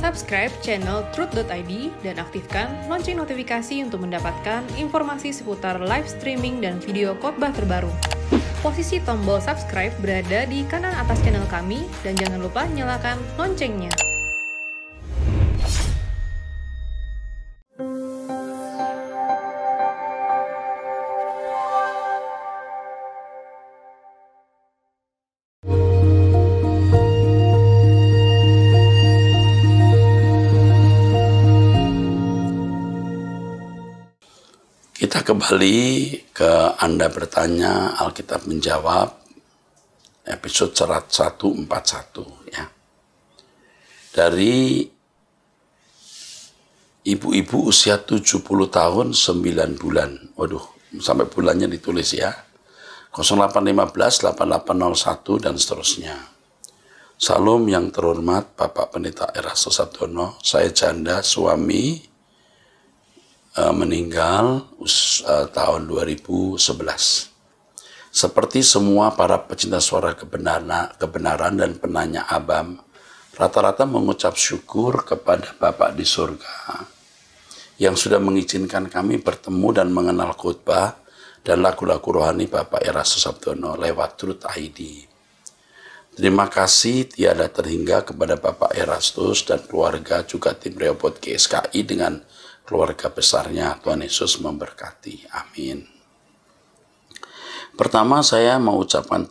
Subscribe channel Truth.id dan aktifkan lonceng notifikasi untuk mendapatkan informasi seputar live streaming dan video khotbah terbaru. Posisi tombol subscribe berada di kanan atas channel kami dan jangan lupa nyalakan loncengnya. Kita kembali ke Anda Bertanya, Alkitab Menjawab, episode 141 ya. Dari ibu-ibu usia 70 tahun 9 bulan. Waduh, sampai bulannya ditulis ya. 0815 8801 dan seterusnya. Salam yang terhormat Bapak Pendeta Erastus Sabdono, saya janda, suami meninggal tahun 2011. Seperti semua para pecinta suara kebenaran dan penanya ABAM, rata-rata mengucap syukur kepada Bapak di surga yang sudah mengizinkan kami bertemu dan mengenal khotbah dan lagu-lagu rohani Bapak Erastus Sabdono lewat Truth.id. Terima kasih tiada terhingga kepada Bapak Erastus dan keluarga, juga tim Rehoboth GSKI dengan keluarga besarnya. Tuhan Yesus memberkati. Amin. Pertama saya mau ucapan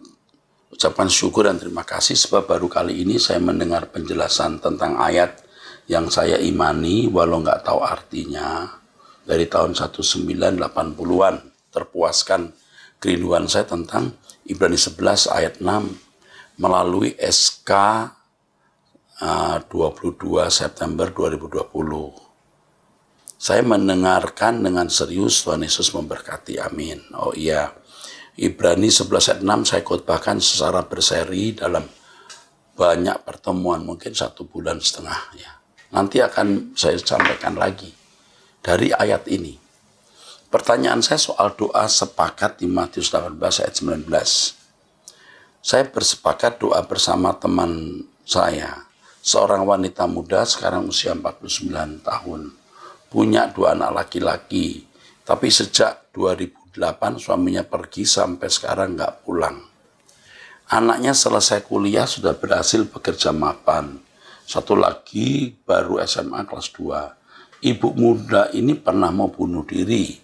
syukur dan terima kasih sebab baru kali ini saya mendengar penjelasan tentang ayat yang saya imani walau nggak tahu artinya dari tahun 1980-an. Terpuaskan kerinduan saya tentang Ibrani 11 ayat 6 melalui SK 22 September 2020. Saya mendengarkan dengan serius. Tuhan Yesus memberkati. Amin. Oh iya, Ibrani 11 ayat 6 saya khotbahkan secara berseri dalam banyak pertemuan, mungkin 1,5 bulan ya. Nanti akan saya sampaikan lagi dari ayat ini. Pertanyaan saya soal doa sepakat di Matius 18 ayat 19. Saya bersepakat doa bersama teman saya, seorang wanita muda sekarang usia 49 tahun. Punya 2 anak laki-laki, tapi sejak 2008 suaminya pergi sampai sekarang nggak pulang. Anaknya selesai kuliah sudah berhasil bekerja mapan. Satu lagi baru SMA kelas 2. Ibu muda ini pernah mau bunuh diri.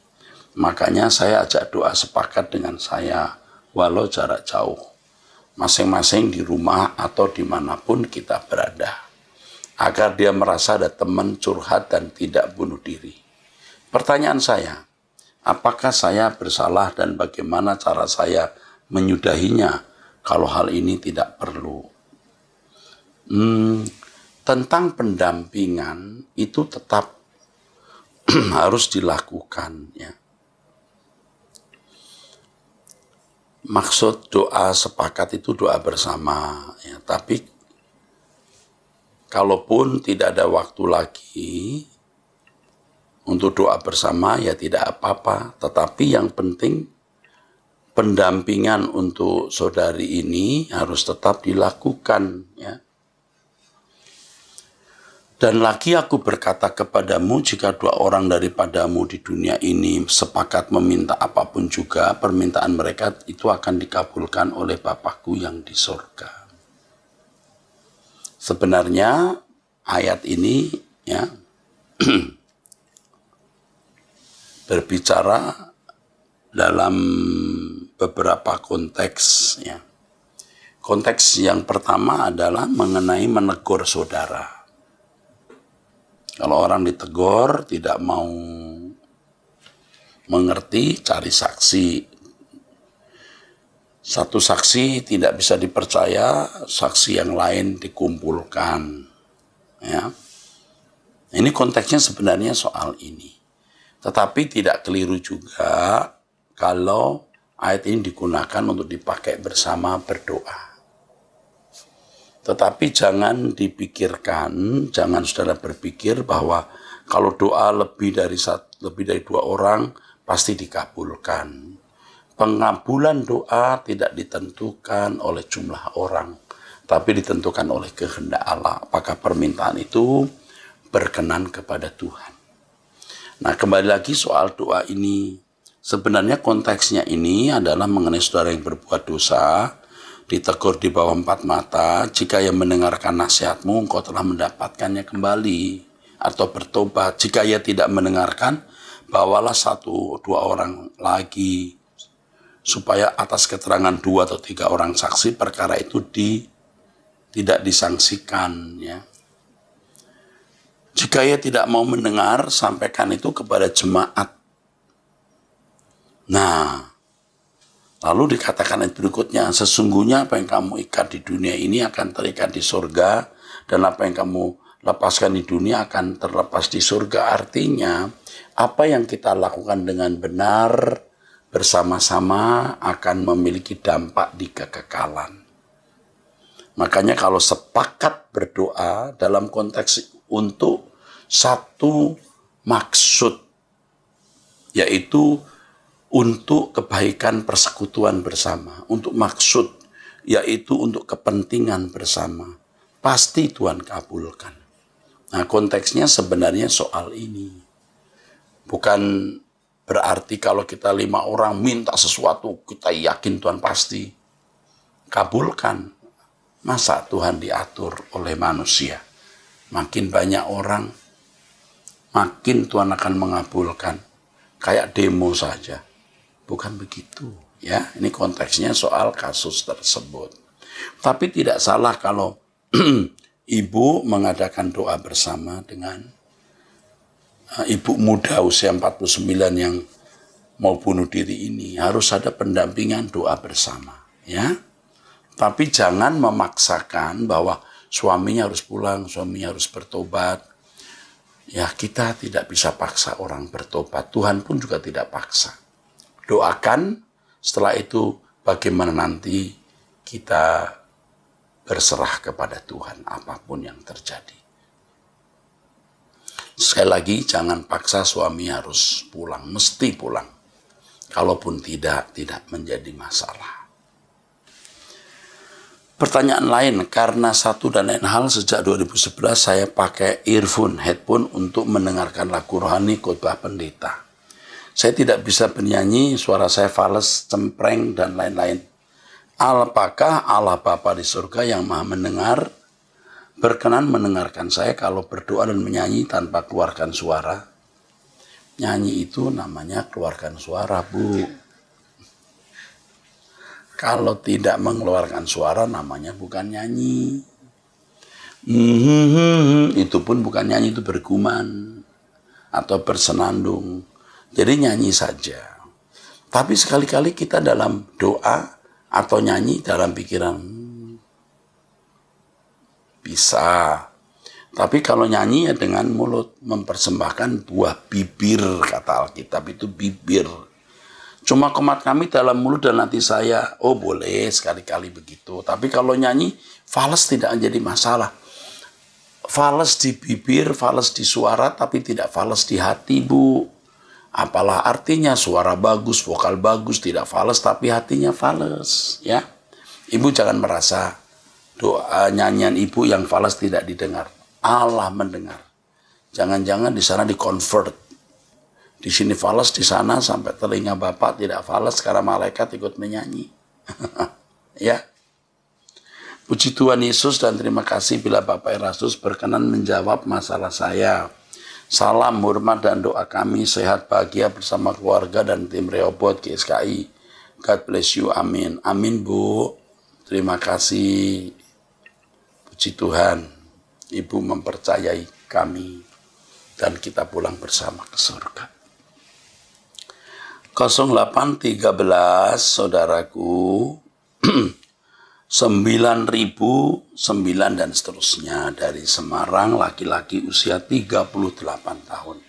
Makanya saya ajak doa sepakat dengan saya, walau jarak jauh. Masing-masing di rumah atau dimanapun kita berada. Agar dia merasa ada teman curhat dan tidak bunuh diri. Pertanyaan saya, apakah saya bersalah dan bagaimana cara saya menyudahinya kalau hal ini tidak perlu? Tentang pendampingan itu tetap harus dilakukan ya. Maksud doa sepakat itu doa bersama ya, tapi kalaupun tidak ada waktu lagi untuk doa bersama, ya tidak apa-apa. Tetapi yang penting pendampingan untuk saudari ini harus tetap dilakukan. Ya. Dan lagi aku berkata kepadamu, jika 2 orang daripadamu di dunia ini sepakat meminta apapun juga, permintaan mereka itu akan dikabulkan oleh Bapakku yang di surga. Sebenarnya ayat ini ya berbicara dalam beberapa konteks ya. Konteks yang pertama adalah mengenai menegur saudara. Kalau orang ditegur tidak mau mengerti, cari saksi. Satu saksi tidak bisa dipercaya, saksi yang lain dikumpulkan. Ya. Ini konteksnya sebenarnya soal ini. Tetapi tidak keliru juga kalau ayat ini digunakan untuk dipakai bersama berdoa. Tetapi jangan dipikirkan, jangan saudara berpikir bahwa kalau doa lebih dari 2 orang pasti dikabulkan. Pengabulan doa tidak ditentukan oleh jumlah orang, tapi ditentukan oleh kehendak Allah. Apakah permintaan itu berkenan kepada Tuhan. Nah, kembali lagi soal doa ini. Sebenarnya konteksnya ini adalah mengenai saudara yang berbuat dosa, ditegur di bawah 4 mata, jika ia mendengarkan nasihatmu, engkau telah mendapatkannya kembali, atau bertobat. Jika ia tidak mendengarkan, bawalah 1-2 orang lagi, supaya atas keterangan 2 atau 3 orang saksi, perkara itu tidak disangsikan. Ya. Jika ia tidak mau mendengar, sampaikan itu kepada jemaat. Nah, lalu dikatakan ayat berikutnya, sesungguhnya apa yang kamu ikat di dunia ini akan terikat di surga, dan apa yang kamu lepaskan di dunia akan terlepas di surga. Artinya, apa yang kita lakukan dengan benar bersama-sama akan memiliki dampak di kekekalan. Makanya kalau sepakat berdoa dalam konteks untuk satu maksud, yaitu untuk kebaikan persekutuan bersama, untuk maksud, yaitu untuk kepentingan bersama, pasti Tuhan kabulkan. Nah, konteksnya sebenarnya soal ini. Bukan berarti kalau kita 5 orang minta sesuatu, kita yakin Tuhan pasti kabulkan. Masa Tuhan diatur oleh manusia? Makin banyak orang, makin Tuhan akan mengabulkan. Kayak demo saja. Bukan begitu, ya. Ini konteksnya soal kasus tersebut. Tapi tidak salah kalau ibu mengadakan doa bersama dengan ibu muda usia 49 yang mau bunuh diri ini. Harus ada pendampingan doa bersama, ya. Tapi jangan memaksakan bahwa suaminya harus pulang, suaminya harus bertobat. Ya, kita tidak bisa paksa orang bertobat. Tuhan pun juga tidak paksa. Doakan, setelah itu bagaimana nanti kita berserah kepada Tuhan apapun yang terjadi. Sekali lagi, jangan paksa suami harus pulang, mesti pulang. Kalaupun tidak menjadi masalah. Pertanyaan lain, karena satu dan lain hal sejak 2011 saya pakai earphone, headphone untuk mendengarkan lagu rohani khotbah pendeta. Saya tidak bisa bernyanyi, suara saya fales, cempreng, dan lain-lain. Apakah Allah Bapa di surga yang maha mendengar, berkenan mendengarkan saya kalau berdoa dan menyanyi tanpa keluarkan suara? Nyanyi itu namanya keluarkan suara, Bu. Kalau tidak mengeluarkan suara namanya bukan nyanyi. Itu pun bukan nyanyi, itu bergumam atau bersenandung. Jadi nyanyi saja. Tapi sekali-kali kita dalam doa atau nyanyi dalam pikiran. Bisa. Tapi kalau nyanyi ya dengan mulut, mempersembahkan buah bibir, kata Alkitab itu bibir. Cuma komat kami dalam mulut dan hati saya. Oh boleh sekali-kali begitu. Tapi kalau nyanyi, fales tidak menjadi masalah. Fales di bibir, fales di suara, tapi tidak fales di hati, Bu. Apalah artinya suara bagus, vokal bagus, tidak fales, tapi hatinya fales. Ya, Ibu jangan merasa doa nyanyian ibu yang fales tidak didengar. Allah mendengar. Jangan-jangan di sana di-convert. Di sini fales, di sana sampai telinga Bapak tidak fales karena malaikat ikut menyanyi. Ya. Puji Tuhan Yesus dan terima kasih bila Bapak Erastus berkenan menjawab masalah saya. Salam, hormat, dan doa kami sehat bahagia bersama keluarga dan tim Rehoboth GSKI. God bless you, amin. Amin, Bu. Terima kasih. Puji Tuhan, Ibu mempercayai kami dan kita pulang bersama ke surga. 0813, saudaraku, 9.009 dan seterusnya dari Semarang, laki-laki usia 38 tahun.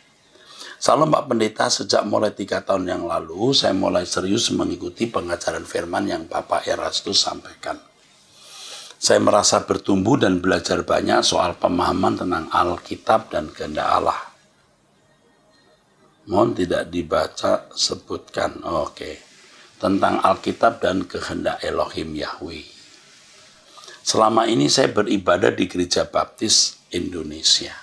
Salam Pak Pendeta, sejak mulai 3 tahun yang lalu, saya mulai serius mengikuti pengajaran firman yang Bapak Erastus sampaikan. Saya merasa bertumbuh dan belajar banyak soal pemahaman tentang Alkitab dan kehendak Allah. Mohon tidak dibaca, sebutkan. Oke. Tentang Alkitab dan kehendak Elohim Yahweh. Selama ini saya beribadah di Gereja Baptis Indonesia.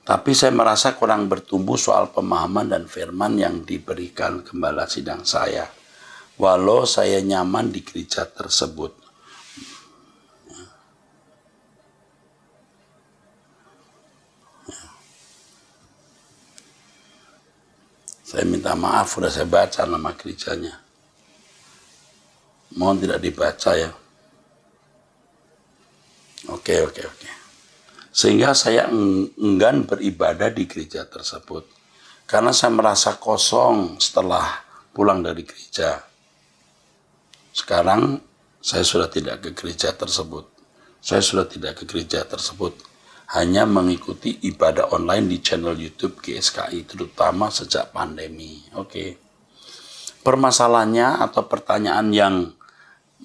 Tapi saya merasa kurang bertumbuh soal pemahaman dan firman yang diberikan gembala sidang saya. Walau saya nyaman di gereja tersebut. Saya minta maaf, sudah saya baca nama gerejanya. Mohon tidak dibaca ya. Oke. Sehingga saya enggan beribadah di gereja tersebut. Karena saya merasa kosong setelah pulang dari gereja. Sekarang saya sudah tidak ke gereja tersebut. Hanya mengikuti ibadah online di channel YouTube GSKI, terutama sejak pandemi. Oke. Permasalahannya atau pertanyaan yang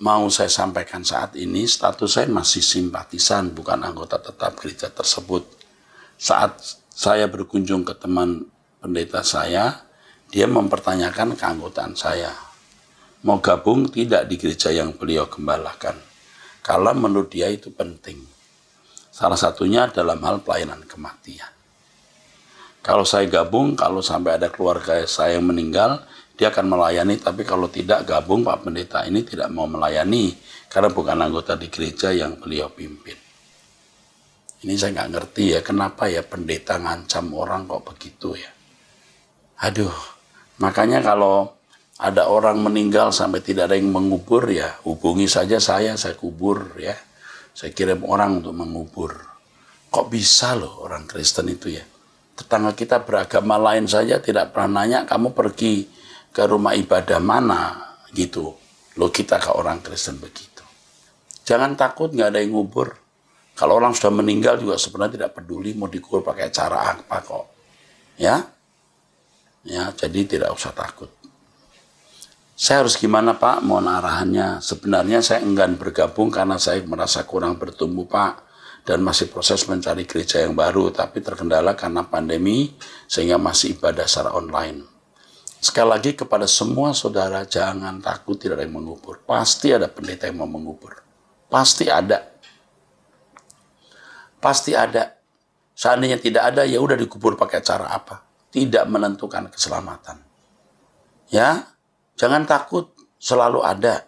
mau saya sampaikan saat ini, status saya masih simpatisan, bukan anggota tetap gereja tersebut. Saat saya berkunjung ke teman pendeta saya, dia mempertanyakan keanggotaan saya. Mau gabung tidak di gereja yang beliau gembalakan? Kalau menurut dia itu penting. Salah satunya dalam hal pelayanan kematian. Kalau saya gabung, kalau sampai ada keluarga saya yang meninggal, dia akan melayani, tapi kalau tidak gabung, Pak Pendeta ini tidak mau melayani, karena bukan anggota di gereja yang beliau pimpin. Ini saya nggak ngerti ya, kenapa ya pendeta ngancam orang kok begitu ya. Aduh, makanya kalau ada orang meninggal sampai tidak ada yang mengubur ya, hubungi saja saya kubur ya. Saya kirim orang untuk mengubur. Kok bisa loh orang Kristen itu ya. Tetangga kita beragama lain saja tidak pernah nanya, kamu pergi ke rumah ibadah mana gitu. Loh kita ke orang Kristen begitu. Jangan takut nggak ada yang ngubur. Kalau orang sudah meninggal juga sebenarnya tidak peduli mau dikubur pakai cara apa kok. Ya, jadi tidak usah takut. Saya harus gimana Pak? Mohon arahannya. Sebenarnya saya enggan bergabung karena saya merasa kurang bertumbuh Pak. Dan masih proses mencari gereja yang baru. Tapi terkendala karena pandemi sehingga masih ibadah secara online. Sekali lagi kepada semua saudara, jangan takut tidak ada yang mengubur. Pasti ada pendeta yang mau mengubur. Pasti ada. Seandainya tidak ada, ya udah dikubur pakai cara apa? Tidak menentukan keselamatan. Ya, jangan takut, selalu ada.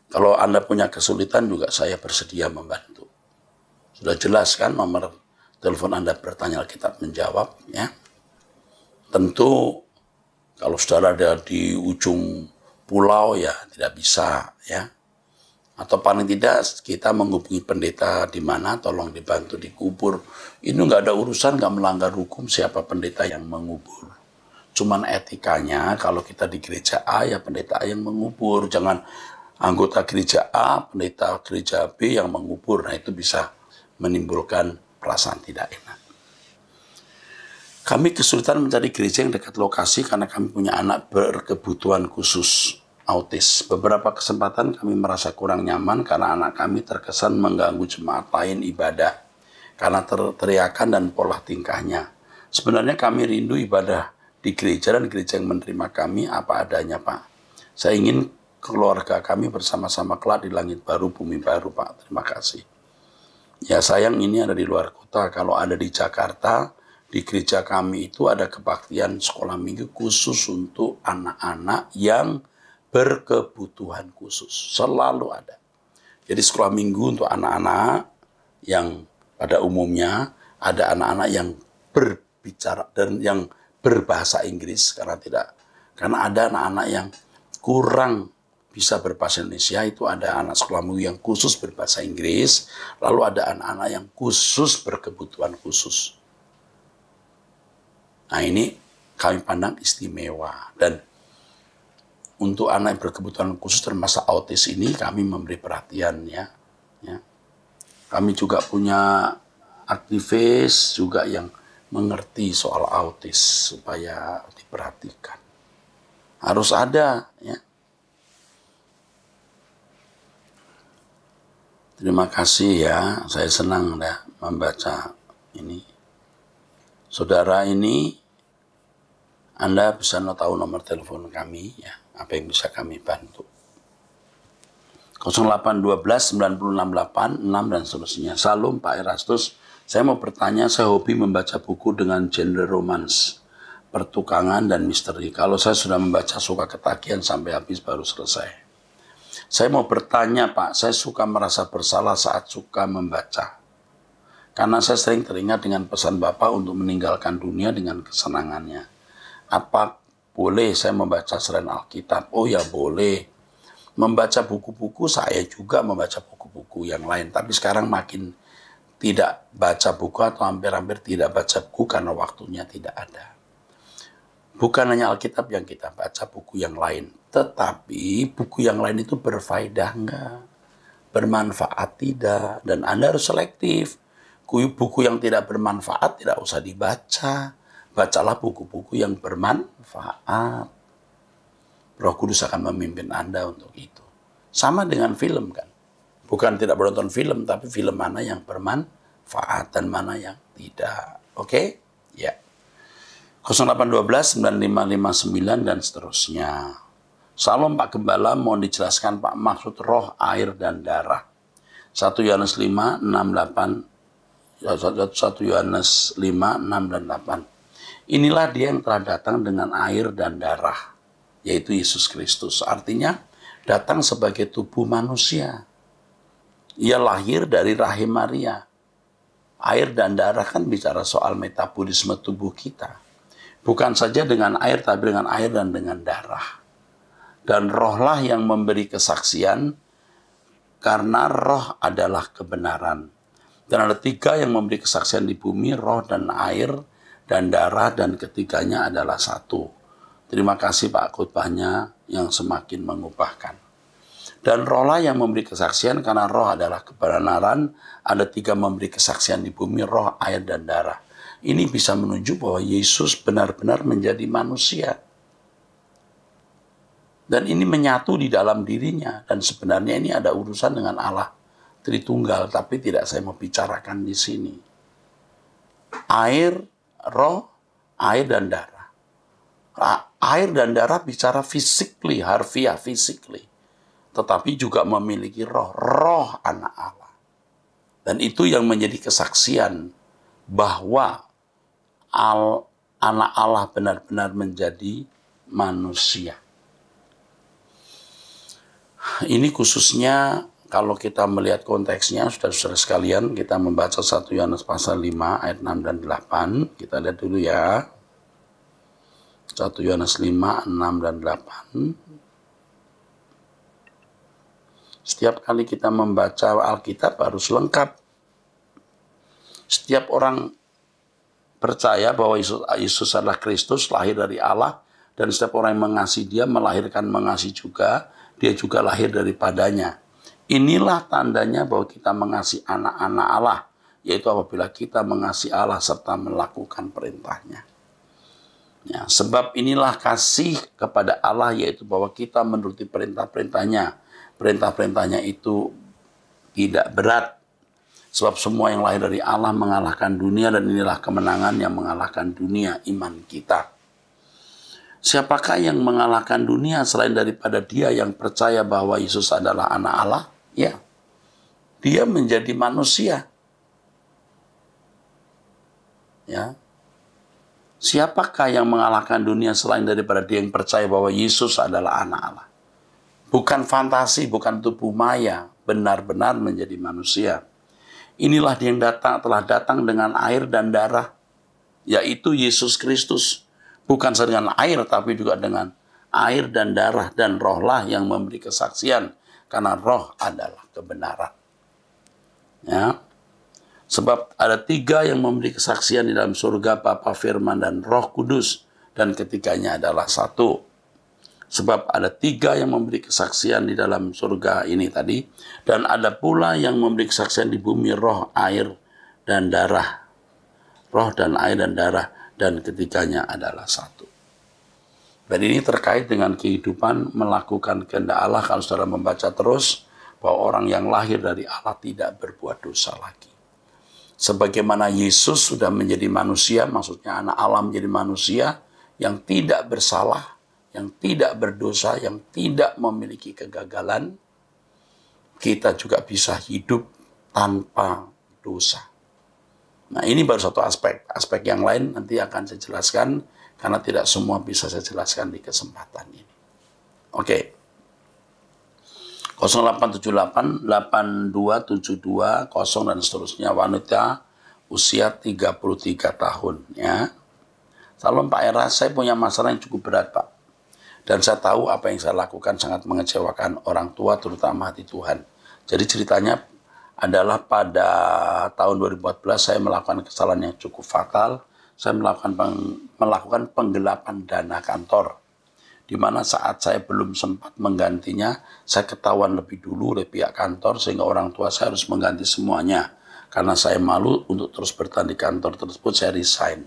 Kalau Anda punya kesulitan juga saya bersedia membantu. Sudah jelas kan nomor telepon Anda bertanya Alkitab menjawab ya. Tentu kalau saudara ada di ujung pulau ya tidak bisa ya. Atau paling tidak kita menghubungi pendeta di mana tolong dibantu dikubur. Ini nggak ada urusan, nggak melanggar hukum siapa pendeta yang mengubur. Cuman etikanya kalau kita di gereja A ya pendeta A yang mengubur. Jangan anggota gereja A, pendeta gereja B yang mengubur. Nah itu bisa menimbulkan perasaan tidak enak. Kami kesulitan mencari gereja yang dekat lokasi karena kami punya anak berkebutuhan khusus autis. Beberapa kesempatan kami merasa kurang nyaman karena anak kami terkesan mengganggu jemaat lain ibadah karena teriakan dan pola tingkahnya. Sebenarnya kami rindu ibadah di gereja dan gereja yang menerima kami apa adanya Pak. Saya ingin keluarga kami bersama-sama kelak di langit baru, bumi baru Pak. Terima kasih. Ya sayang ini ada di luar kota. Kalau ada di Jakarta, di gereja kami itu ada kebaktian sekolah minggu khusus untuk anak-anak yang berkebutuhan khusus. Selalu ada. Jadi sekolah minggu untuk anak-anak yang pada umumnya ada anak-anak yang berbicara dan yang berbahasa Inggris karena ada anak-anak yang kurang bisa berbahasa Indonesia, itu ada anak sekolah minggu yang khusus berbahasa Inggris, lalu ada anak-anak yang khusus berkebutuhan khusus. Nah ini kami pandang istimewa dan untuk anak yang berkebutuhan khusus termasuk autis ini kami memberi perhatian ya. Kami juga punya aktivis juga yang mengerti soal autis supaya diperhatikan. Harus ada ya. Terima kasih ya, saya senang ya membaca ini. Saudara ini, Anda bisa tahu nomor telepon kami ya, apa yang bisa kami bantu. 0812 9068 6 dan seterusnya. Salam Pak Erastus, saya mau bertanya, saya hobi membaca buku dengan genre romans, pertukangan dan misteri. Kalau saya sudah membaca suka ketagihan sampai habis baru selesai. Saya mau bertanya Pak, saya suka merasa bersalah saat suka membaca. Karena saya sering teringat dengan pesan Bapak untuk meninggalkan dunia dengan kesenangannya. Apa boleh saya membaca selain Alkitab? Oh ya boleh. Membaca buku-buku, saya juga membaca buku-buku yang lain. Tapi sekarang makin tidak baca buku atau hampir-hampir tidak baca buku karena waktunya tidak ada. Bukan hanya Alkitab yang kita baca, buku yang lain. Tetapi buku yang lain itu berfaedah enggak? Bermanfaat tidak? Dan Anda harus selektif. Buku yang tidak bermanfaat tidak usah dibaca. Bacalah buku-buku yang bermanfaat. Roh Kudus akan memimpin Anda untuk itu. Sama dengan film kan. Bukan tidak menonton film, tapi film mana yang bermanfaat dan mana yang tidak. Oke? Ya. 0812 9559 dan seterusnya. Salam Pak Gembala, mohon dijelaskan Pak maksud roh, air, dan darah. 1 Yohanes 5, 6, 8. 1 Yohanes 5, 6, dan 8. Inilah dia yang telah datang dengan air dan darah, yaitu Yesus Kristus. Artinya datang sebagai tubuh manusia. Ia lahir dari rahim Maria. Air dan darah kan bicara soal metabolisme tubuh kita. Bukan saja dengan air, tapi dengan air dan dengan darah. Dan rohlah yang memberi kesaksian, karena roh adalah kebenaran. Dan ada 3 yang memberi kesaksian di bumi, roh dan air dan darah, dan ketiganya adalah satu. Terima kasih Pak khotbahnya yang semakin mengubahkan. Dan rohlah yang memberi kesaksian, karena roh adalah kebenaran. Ada 3 memberi kesaksian di bumi, roh, air, dan darah. Ini bisa menunjuk bahwa Yesus benar-benar menjadi manusia. Dan ini menyatu di dalam dirinya. Dan sebenarnya ini ada urusan dengan Allah Tritunggal, tapi tidak saya mau bicarakan di sini. Air, roh, air, dan darah. Air dan darah bicara physically, harfiah, physically. Tetapi juga memiliki roh, roh anak Allah. Dan itu yang menjadi kesaksian bahwa anak Allah benar-benar menjadi manusia. Ini khususnya kalau kita melihat konteksnya, saudara-saudara sekalian, kita membaca 1 Yohanes pasal 5 ayat 6 dan 8. Kita lihat dulu ya. 1 Yohanes 5, 6 dan 8. Setiap kali kita membaca Alkitab harus lengkap. Setiap orang percaya bahwa Yesus adalah Kristus, lahir dari Allah, dan setiap orang yang mengasihi dia, melahirkan mengasihi juga, dia juga lahir daripadanya. Inilah tandanya bahwa kita mengasihi anak-anak Allah, yaitu apabila kita mengasihi Allah serta melakukan perintahnya. Ya, sebab inilah kasih kepada Allah, yaitu bahwa kita menuruti perintah-perintahnya. Perintah-perintahnya itu tidak berat. Sebab semua yang lahir dari Allah mengalahkan dunia, dan inilah kemenangan yang mengalahkan dunia, iman kita. Siapakah yang mengalahkan dunia selain daripada dia yang percaya bahwa Yesus adalah anak Allah? Ya, dia menjadi manusia. Ya, siapakah yang mengalahkan dunia selain daripada dia yang percaya bahwa Yesus adalah anak Allah? Bukan fantasi, bukan tubuh maya, benar-benar menjadi manusia. Inilah dia yang telah datang dengan air dan darah, yaitu Yesus Kristus. Bukan saja dengan air, tapi juga dengan air dan darah, dan rohlah yang memberi kesaksian, karena roh adalah kebenaran. Ya. Sebab ada 3 yang memberi kesaksian di dalam surga, Bapa, Firman, dan Roh Kudus, dan ketiganya adalah satu. Sebab ada 3 yang memberi kesaksian di dalam surga ini tadi. Dan ada pula yang memberi kesaksian di bumi, roh, air, dan darah. Roh dan air dan darah. Dan ketiganya adalah satu. Dan ini terkait dengan kehidupan melakukan kehendak Allah. Kalau saudara membaca terus, bahwa orang yang lahir dari Allah tidak berbuat dosa lagi. Sebagaimana Yesus sudah menjadi manusia, maksudnya anak Allah menjadi manusia yang tidak bersalah, yang tidak berdosa, yang tidak memiliki kegagalan, kita juga bisa hidup tanpa dosa. Nah, ini baru satu aspek. Aspek yang lain nanti akan saya jelaskan, karena tidak semua bisa saya jelaskan di kesempatan ini. Oke. 0878 8272 0 dan seterusnya, wanita usia 33 tahun ya. Salam Pak Era, saya punya masalah yang cukup berat Pak. Dan saya tahu apa yang saya lakukan sangat mengecewakan orang tua, terutama hati Tuhan. Jadi ceritanya adalah pada tahun 2014 saya melakukan kesalahan yang cukup fatal. Saya melakukan penggelapan dana kantor. Di mana saat saya belum sempat menggantinya, saya ketahuan lebih dulu oleh pihak kantor, sehingga orang tua saya harus mengganti semuanya. Karena saya malu untuk terus bertahan di kantor tersebut, saya resign.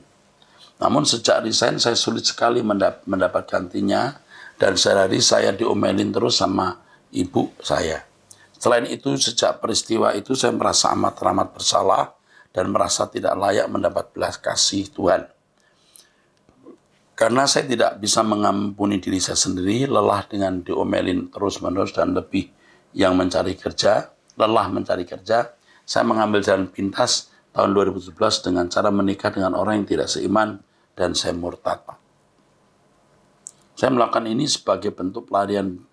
Namun sejak resign, saya sulit sekali mendapat gantinya, dan sehari saya diomelin terus sama ibu saya. Selain itu, sejak peristiwa itu, saya merasa amat bersalah, dan merasa tidak layak mendapat belas kasih Tuhan. Karena saya tidak bisa mengampuni diri saya sendiri, lelah dengan diomelin terus-menerus dan lebih yang mencari kerja, lelah mencari kerja, saya mengambil jalan pintas tahun 2017 dengan cara menikah dengan orang yang tidak seiman dan saya murtad, Pak. Saya melakukan ini sebagai bentuk pelarian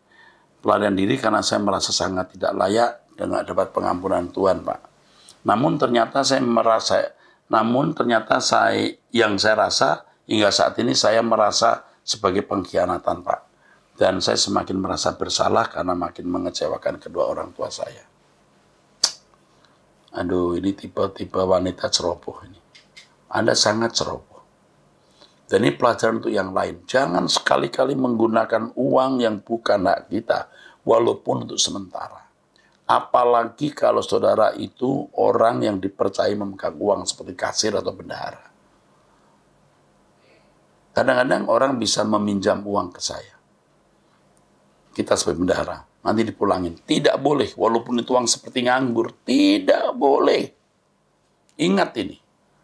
diri karena saya merasa sangat tidak layak dan tidak dapat pengampunan Tuhan, Pak. Namun ternyata saya rasa hingga saat ini saya merasa sebagai pengkhianatan, Pak. Dan saya semakin merasa bersalah karena makin mengecewakan kedua orang tua saya. Aduh, ini tipe-tipe wanita ceroboh ini. Anda sangat ceroboh. Dan ini pelajaran untuk yang lain. Jangan sekali-kali menggunakan uang yang bukan hak kita, walaupun untuk sementara. Apalagi kalau saudara itu orang yang dipercaya memegang uang seperti kasir atau bendahara. Kadang-kadang orang bisa meminjam uang ke saya. Kita sebagai bendahara, nanti dipulangin. Tidak boleh, walaupun itu uang seperti nganggur. Tidak boleh. Ingat ini.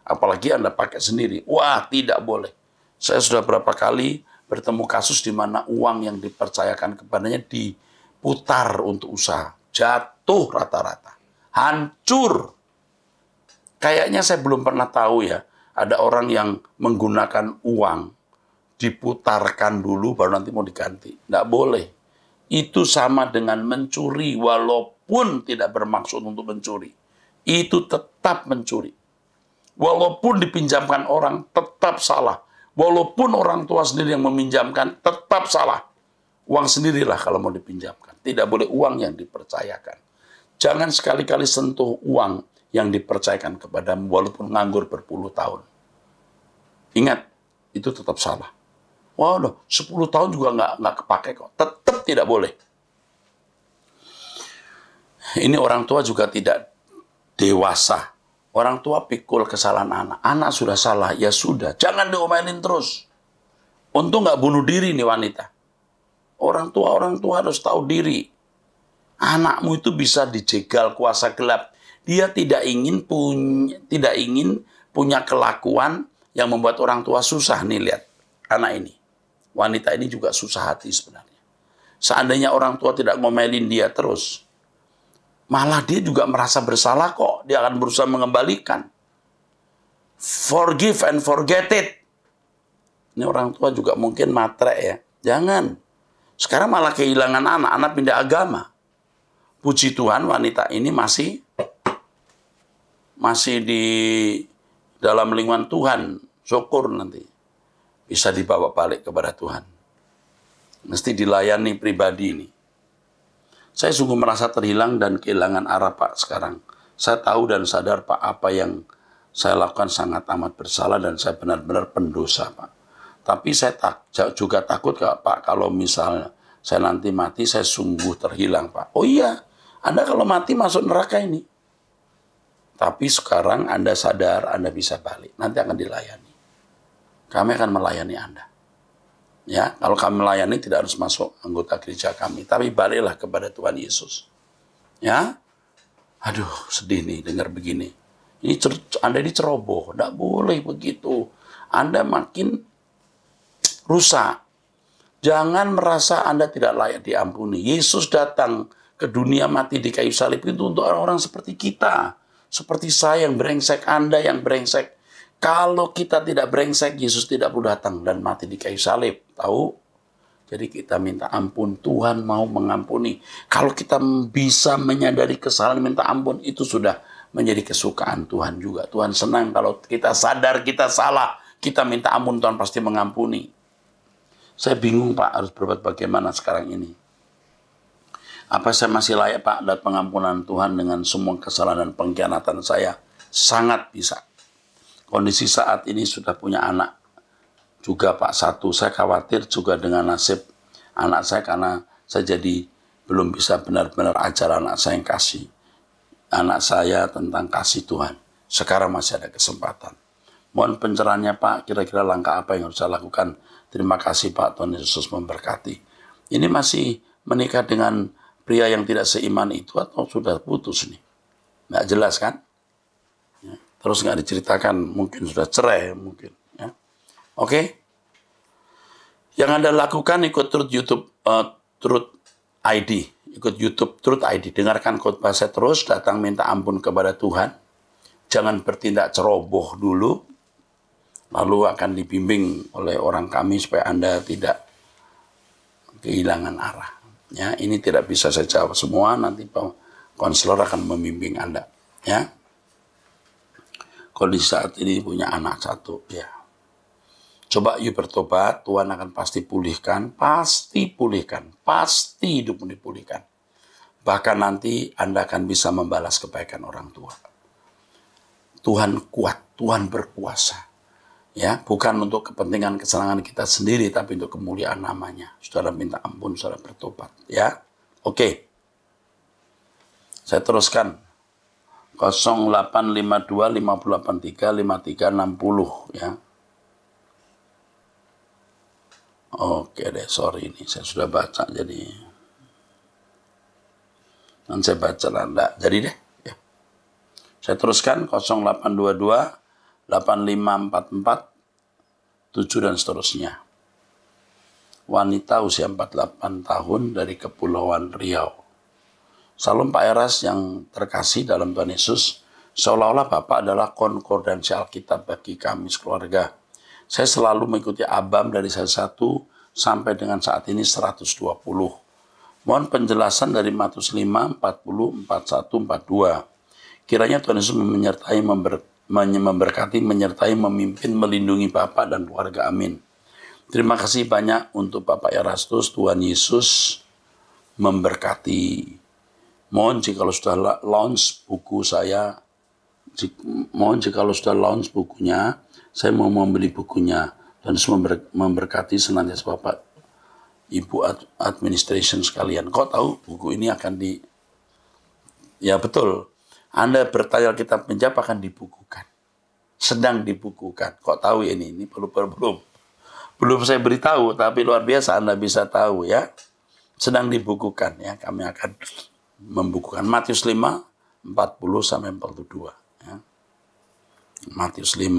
Apalagi Anda pakai sendiri. Wah, tidak boleh. Saya sudah berapa kali bertemu kasus di mana uang yang dipercayakan kepadanya diputar untuk usaha. Jatuh rata-rata. Hancur. Kayaknya saya belum pernah tahu ya, ada orang yang menggunakan uang, diputarkan dulu baru nanti mau diganti. Tidak boleh. Itu sama dengan mencuri walaupun tidak bermaksud untuk mencuri. Itu tetap mencuri. Walaupun dipinjamkan orang tetap salah. Walaupun orang tua sendiri yang meminjamkan tetap salah. Uang sendirilah kalau mau dipinjamkan. Tidak boleh uang yang dipercayakan. Jangan sekali-kali sentuh uang yang dipercayakan kepadamu walaupun nganggur berpuluh tahun. Ingat, itu tetap salah. Wah, udah 10 tahun juga nggak kepake kok. Tetap tidak boleh. Ini orang tua juga tidak dewasa. Orang tua pikul kesalahan anak. Anak sudah salah, ya sudah. Jangan diomelin terus. Untung nggak bunuh diri nih wanita. Orang tua harus tahu diri. Anakmu itu bisa dijegal kuasa gelap. Dia tidak ingin punya kelakuan yang membuat orang tua susah. Nih lihat, anak ini. Wanita ini juga susah hati sebenarnya. Seandainya orang tua tidak ngomelin dia terus, malah dia juga merasa bersalah kok. Dia akan berusaha mengembalikan. Forgive and forget it. Ini orang tua juga mungkin matre ya. Jangan. Sekarang malah kehilangan anak pindah agama. Puji Tuhan wanita ini masih di dalam lingkungan Tuhan. Syukur nanti bisa dibawa balik kepada Tuhan. Mesti dilayani pribadi ini. Saya sungguh merasa terhilang dan kehilangan arah Pak sekarang. Saya tahu dan sadar Pak apa yang saya lakukan sangat amat bersalah dan saya benar-benar pendosa Pak. Tapi saya juga takut Pak kalau misalnya saya nanti mati saya sungguh terhilang Pak. Oh iya, Anda kalau mati masuk neraka ini. Tapi sekarang Anda sadar Anda bisa balik. Nanti akan dilayani. Kami akan melayani Anda. Ya, kalau kami melayani tidak harus masuk anggota gereja kami, tapi baliklah kepada Tuhan Yesus. Ya, aduh sedih nih dengar begini. Ini Anda ini ceroboh, tidak boleh begitu. Anda makin rusak. Jangan merasa Anda tidak layak diampuni. Yesus datang ke dunia mati di kayu salib itu untuk orang-orang seperti kita. Seperti saya yang brengsek, Anda yang brengsek. Kalau kita tidak brengsek, Yesus tidak perlu datang dan mati di kayu salib. Tahu? Jadi kita minta ampun, Tuhan mau mengampuni. Kalau kita bisa menyadari kesalahan, minta ampun, itu sudah menjadi kesukaan Tuhan juga. Tuhan senang kalau kita sadar kita salah, kita minta ampun, Tuhan pasti mengampuni. Saya bingung Pak, harus berbuat bagaimana sekarang ini. Apa saya masih layak Pak dapat pengampunan Tuhan dengan semua kesalahan dan pengkhianatan saya? Sangat bisa. Kondisi saat ini sudah punya anak juga Pak, satu. Saya khawatir juga dengan nasib anak saya karena saya jadi belum bisa benar-benar ajar anak saya yang kasih. Anak saya tentang kasih Tuhan. Sekarang masih ada kesempatan. Mohon pencerahannya Pak, kira-kira langkah apa yang harus saya lakukan? Terima kasih Pak, Tuhan Yesus memberkati. Ini masih menikah dengan pria yang tidak seiman itu atau sudah putus nih? Nggak jelas kan? Ya. Terus nggak diceritakan, mungkin sudah cerai mungkin. Ya. Oke. Yang Anda lakukan ikut Truth YouTube, Truth ID. Ikut YouTube Truth ID. Dengarkan khotbah saya terus, datang minta ampun kepada Tuhan. Jangan bertindak ceroboh dulu. Lalu akan dibimbing oleh orang kami supaya Anda tidak kehilangan arah. Ya, ini tidak bisa saya jawab semua, nanti konselor akan membimbing Anda. Ya. Kondisi saat ini punya anak satu, ya. Coba yuk bertobat, Tuhan akan pasti pulihkan, pasti hidupmu dipulihkan. Bahkan nanti Anda akan bisa membalas kebaikan orang tua. Tuhan kuat, Tuhan berkuasa. Ya, bukan untuk kepentingan kesenangan kita sendiri, tapi untuk kemuliaan namanya. Saudara minta ampun, saudara bertobat. Ya, oke. Saya teruskan. 0852 583 5360 ya. Oke deh, sorry ini saya sudah baca jadi. Dan saya baca enggak jadi deh. Ya. Saya teruskan 0822 8544 7 dan seterusnya. Wanita usia 48 tahun dari Kepulauan Riau. Salam Pak Eras yang terkasih dalam Tuhan Yesus. Seolah-olah Bapak adalah konkordansi Alkitab bagi kami sekeluarga. Saya selalu mengikuti Abam dari saya 1 sampai dengan saat ini 120. Mohon penjelasan dari Matius 5, 40, 41, 42. Kiranya Tuhan Yesus menyertai, memberkati, menyertai, memimpin, melindungi Bapak dan keluarga. Amin. Terima kasih banyak untuk Bapak Erastus. Tuhan Yesus memberkati. Mohon jika sudah launch buku saya, bukunya, saya mau membeli bukunya. Dan semua memberkati senantiasa Bapak, Ibu administration sekalian. Kau tahu buku ini akan ya betul. Anda bertanya Alkitab Menjawab akan dibukukan. Sedang dibukukan. Kok tahu ini? Ini belum saya beritahu, tapi luar biasa Anda bisa tahu ya. Sedang dibukukan ya. Kami akan membukukan Matius 5, 40 sampai 42 ya. Matius 5.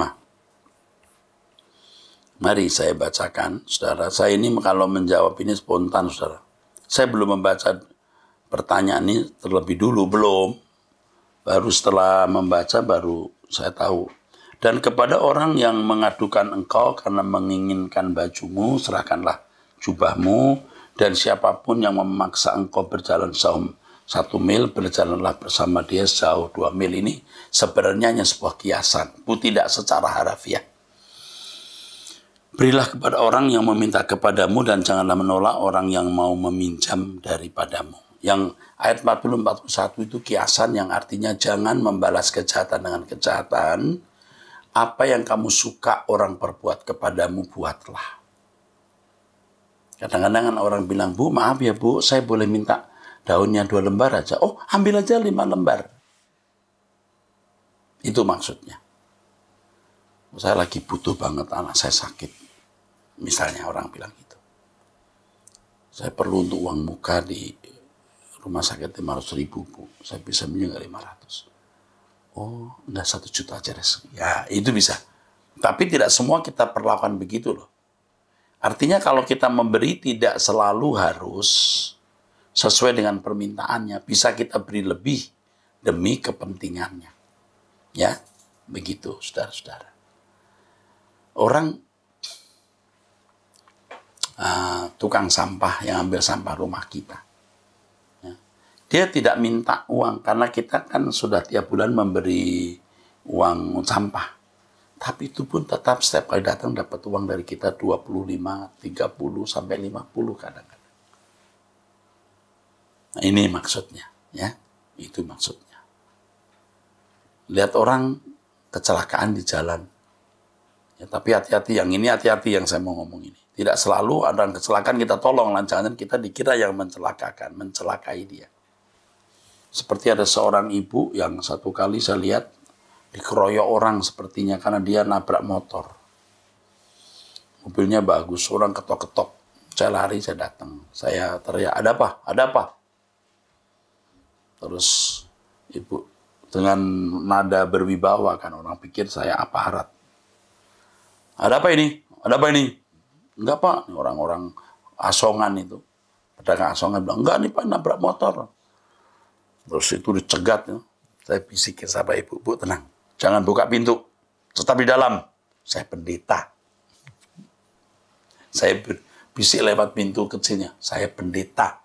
Mari saya bacakan, saudara. Saya ini kalau menjawab ini spontan, saudara. Saya belum membaca pertanyaan ini terlebih dulu, belum. Baru setelah membaca, baru saya tahu. Dan kepada orang yang mengadukan engkau karena menginginkan bajumu, serahkanlah jubahmu. Dan siapapun yang memaksa engkau berjalan 1 mil, berjalanlah bersama dia sejauh 2 mil. Ini sebenarnya hanya sebuah kiasan, tidak secara harafiah. Berilah kepada orang yang meminta kepadamu dan janganlah menolak orang yang mau meminjam daripadamu. Yang ayat 40-41 itu kiasan yang artinya jangan membalas kejahatan dengan kejahatan. Apa yang kamu suka orang perbuat kepadamu, buatlah. Kadang-kadang orang bilang, Bu, maaf ya Bu, saya boleh minta daunnya 2 lembar aja. Oh, ambil aja 5 lembar. Itu maksudnya. Saya lagi butuh banget, anak saya sakit. Misalnya orang bilang gitu. Saya perlu untuk uang muka di rumah sakit 500.000 Bu. Saya bisa minjem 500. Oh, enggak 1 juta aja res. Ya, itu bisa. Tapi tidak semua kita perlakukan begitu loh. Artinya kalau kita memberi tidak selalu harus sesuai dengan permintaannya. Bisa kita beri lebih demi kepentingannya. Ya, begitu saudara-saudara. Orang tukang sampah yang ambil sampah rumah kita, ya, dia tidak minta uang karena kita kan sudah tiap bulan memberi uang sampah. Tapi itu pun tetap setiap kali datang dapat uang dari kita 25, 30, sampai 50 kadang-kadang. Nah, ini maksudnya, ya. Itu maksudnya. Lihat orang kecelakaan di jalan. Ya, tapi hati-hati, yang ini hati-hati yang saya mau ngomong ini. Tidak selalu ada kecelakaan kita tolong, jangan kita dikira yang mencelakai dia. Seperti ada seorang ibu yang satu kali saya lihat dikeroyok orang sepertinya karena dia nabrak motor. Mobilnya bagus, orang ketok-ketok. Saya lari, saya datang. Saya teriak, ada apa? Ada apa? Terus ibu dengan nada berwibawa, kan orang pikir saya aparat. Ada apa ini? Ada apa ini? Enggak Pak, orang-orang asongan itu. Pedagang asongan bilang, enggak nih Pak, nabrak motor. Terus itu dicegat. Ya. Saya bisikin sama ibu, Bu tenang. Jangan buka pintu, tetap di dalam. Saya pendeta. Saya bisik lewat pintu kecilnya. Saya pendeta.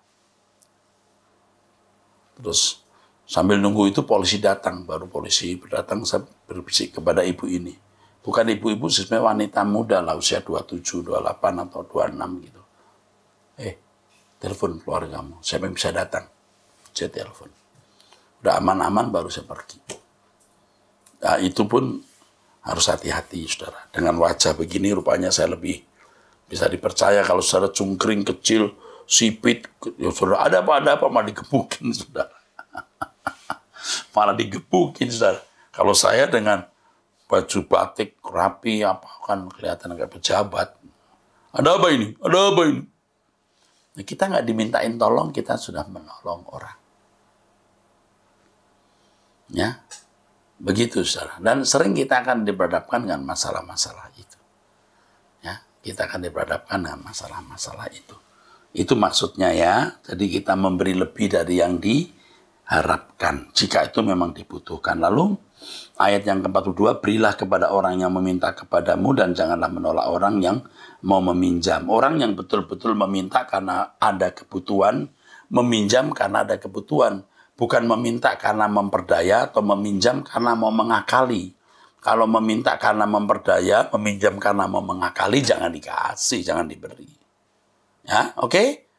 Terus sambil nunggu itu polisi datang. Baru polisi datang, saya berbisik kepada ibu ini. Bukan ibu-ibu, sebenarnya wanita muda lah, usia 27, 28, atau 26 gitu. Telepon keluargamu, siapa yang bisa datang? Saya telepon. Udah aman-aman baru saya pergi. Nah, itu pun harus hati-hati, saudara. Dengan wajah begini rupanya saya lebih bisa dipercaya. Kalau saudara cungkring kecil, sipit, ya saudara ada apa, malah digebukin, saudara. Malah digebukin, saudara. Kalau saya dengan baju batik rapi, apa kan kelihatan kayak pejabat. Ada apa ini? Ada apa ini? Nah, kita nggak dimintain tolong, kita sudah menolong orang. Ya. Begitu, saudara. Dan sering kita akan diberhadapkan dengan masalah-masalah itu. Ya, kita akan diberhadapkan dengan masalah-masalah itu. Itu maksudnya ya. Jadi kita memberi lebih dari yang diharapkan. Jika itu memang dibutuhkan. Lalu ayat yang ke-42, berilah kepada orang yang meminta kepadamu dan janganlah menolak orang yang mau meminjam. Orang yang betul-betul meminta karena ada kebutuhan, meminjam karena ada kebutuhan. Bukan meminta karena memperdaya atau meminjam karena mau mengakali. Kalau meminta karena memperdaya, meminjam karena mau mengakali, jangan dikasih, jangan diberi. Ya, oke?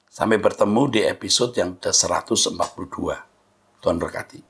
Sampai bertemu di episode yang ke-142. Tuhan berkati.